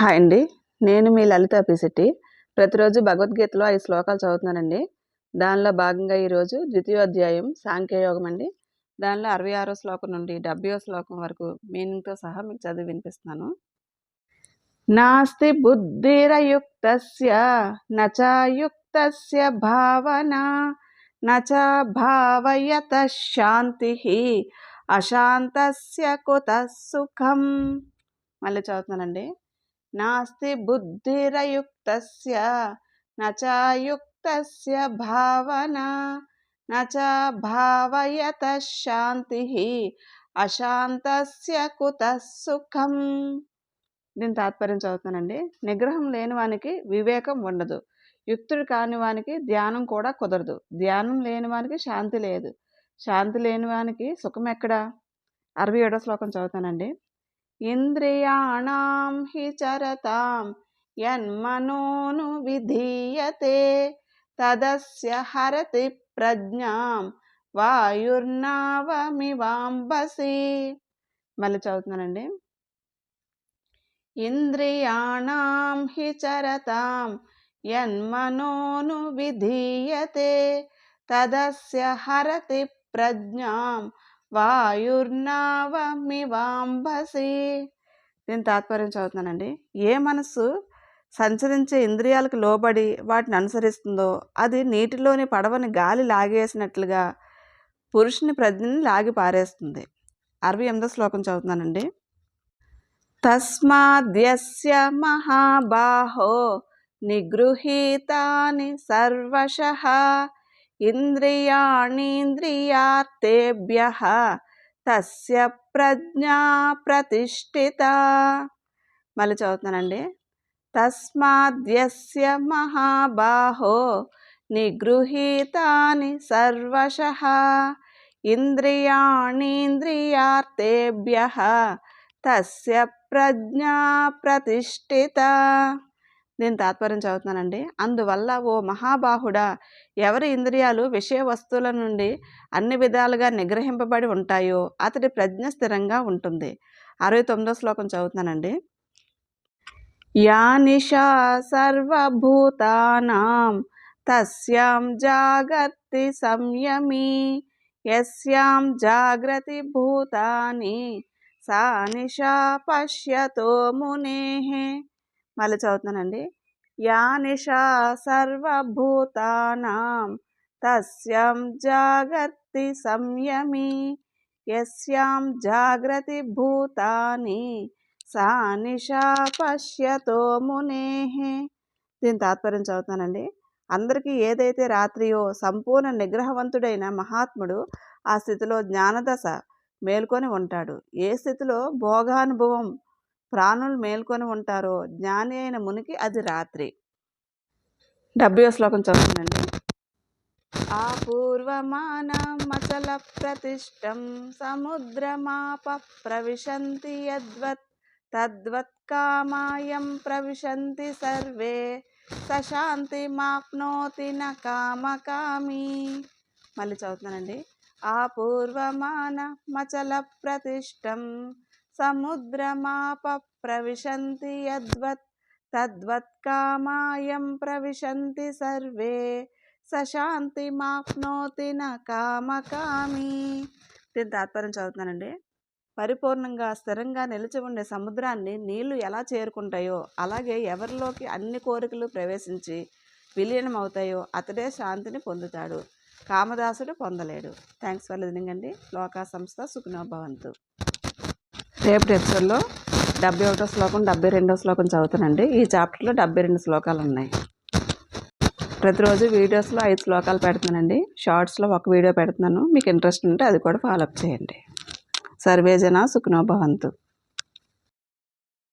Hi అండి. నేను మీ లలిత పిశెట్టి. ప్రతిరోజు భగవద్గీతలో 5 శ్లోకాలు చదువుతున్నానండి. దానిలో భాగంగా ఈరోజు ద్వితీయోధ్యాయం సాంఖ్యయోగం అండి. దానిలో 66వ శ్లోకం నుండి 70వ శ్లోకం వరకు మీనింగ్తో సహా మీకు చదివి వినిపిస్తున్నాను. నాస్తి బుద్ధిరయుక్తస్య నచాయుక్తస్య భావనా నచ భావయత శాంతిః అశాంతస్య కుతః సుఖం. మళ్ళీ చదువుతున్నానండి. నాస్తి బుద్ధిరయుక్తస్య నచాయుక్తస్య భావనా నచ భావయత శాంతిః అశాంతస్య కుతః సుఖం. దీని తాత్పర్యం చదువుతానండి. నిగ్రహం లేని వానికి వివేకం ఉండదు, యుక్తుడు కాని వానికి ధ్యానం కూడా కుదరదు, ధ్యానం లేని వానికి శాంతి లేదు, శాంతి లేని వానికి సుఖం ఎక్కడా. 67వ శ్లోకం చదువుతానండి. ఇంద్రియాణం హి చరతాం యన్మనోను విధీయతే తదస్య హరతి ప్రజ్ఞాం వాయుర్నావమివాంబసి. మళ్ళీ చదువుతున్నానండి. ఇంద్రియాణం హి చరతాం యన్మనోను విధీయతే తదస్య హరతి ప్రజ్ఞాం వాయుర్నావమివాంబసి. దీని తాత్పర్యం చదువుతున్నానండి. ఏ మనస్సు సంచరించే ఇంద్రియాలకు లోబడి వాటిని అనుసరిస్తుందో అది నీటిలోని పడవని గాలి లాగేసినట్లుగా పురుషుని ప్రజ్ఞని లాగి పారేస్తుంది. 68వ శ్లోకం చదువుతున్నానండి. తస్మాద్యస్య మహాబాహో నిగృహీతాని సర్వశః ఇంద్రియాణీంద్రియార్థేభ్యః తస్య ప్రజ్ఞా ప్రతిష్ఠిత. మళ్ళీ చదువుతున్నానండి. తస్మాద్యస్య మహాబాహో నిగృహీతాని సర్వశః ఇంద్రియాణీంద్రియార్థేభ్యః తస్య ప్రజ్ఞా ప్రతిష్ఠిత. నేను తాత్పర్యం చదువుతున్నానండి. అందువల్ల ఓ మహాబాహుడా, ఎవరి ఇంద్రియాలు విషయ వస్తువుల నుండి అన్ని విధాలుగా నిగ్రహింపబడి ఉంటాయో అతడి ప్రజ్ఞ స్థిరంగా ఉంటుంది. 69వ శ్లోకం చదువుతున్నానండి. యా నిశా సర్వభూతానాం తస్యాం జాగర్తి సంయమీ యస్యాం జాగ్రతి భూతాని సా నిశా పశ్యతో మునేః. మళ్ళీ చదువుతున్నానండి. యా నిశా సర్వభూతానాం తస్యాం జాగర్తి సంయమీ యస్యాం జాగ్రతి భూతాని సా నిశా పశ్యతో మునేః. దీని తాత్పర్యం చదువుతానండి. అందరికీ ఏదైతే రాత్రియో సంపూర్ణ నిగ్రహవంతుడైన మహాత్ముడు ఆ స్థితిలో జ్ఞానదశ మేల్కొని ఉంటాడు. ఏ స్థితిలో భోగానుభవం ప్రాణులు మేల్కొని ఉంటారో జ్ఞాని అయిన మునికి అది రాత్రి. 70వ శ్లోకం చదువుతానండి. ఆపూర్వమానమచల ప్రతిష్టం సముద్రమాప ప్రవిశంతి యద్వత్ తద్వత్ కామాయం ప్రవిశంతి సర్వే సశాంతిమాప్నోతి న కామకామి. మళ్ళీ చదువుతున్నానండి. ఆపూర్వమానమచల ప్రతిష్టం సముద్రమాప ప్రవిశంతి యద్వత్ తద్వత్ కామాయం ప్రవిశంతి సర్వే సశాంతిమాప్నోతి న కామకామి. దీని తాత్పర్యం చదువుతున్నానండి. పరిపూర్ణంగా స్థిరంగా నిలిచి ఉండే సముద్రాన్ని నీళ్లు ఎలా చేరుకుంటాయో అలాగే ఎవరిలోకి అన్ని కోరికలు ప్రవేశించి విలీనం అవుతాయో అతడే శాంతిని పొందుతాడు, కామదాసుడు పొందలేడు. థ్యాంక్స్ ఫర్ లిజనింగ్ అండి. లోకా సంస్థ సుఖినో భవంతు. రేపటి ఎపిసోడ్లో 71వ శ్లోకం 72వ శ్లోకం చదువుతానండి. ఈ చాప్టర్లో 72 శ్లోకాలు ఉన్నాయి. ప్రతిరోజు వీడియోస్లో 5 శ్లోకాలు పెడుతున్నానండి. షార్ట్స్లో ఒక వీడియో పెడుతున్నాను. మీకు ఇంట్రెస్ట్ ఉంటే అది కూడా ఫాలోఅప్ చేయండి. సర్వే జనా సుఖినో భవంతు.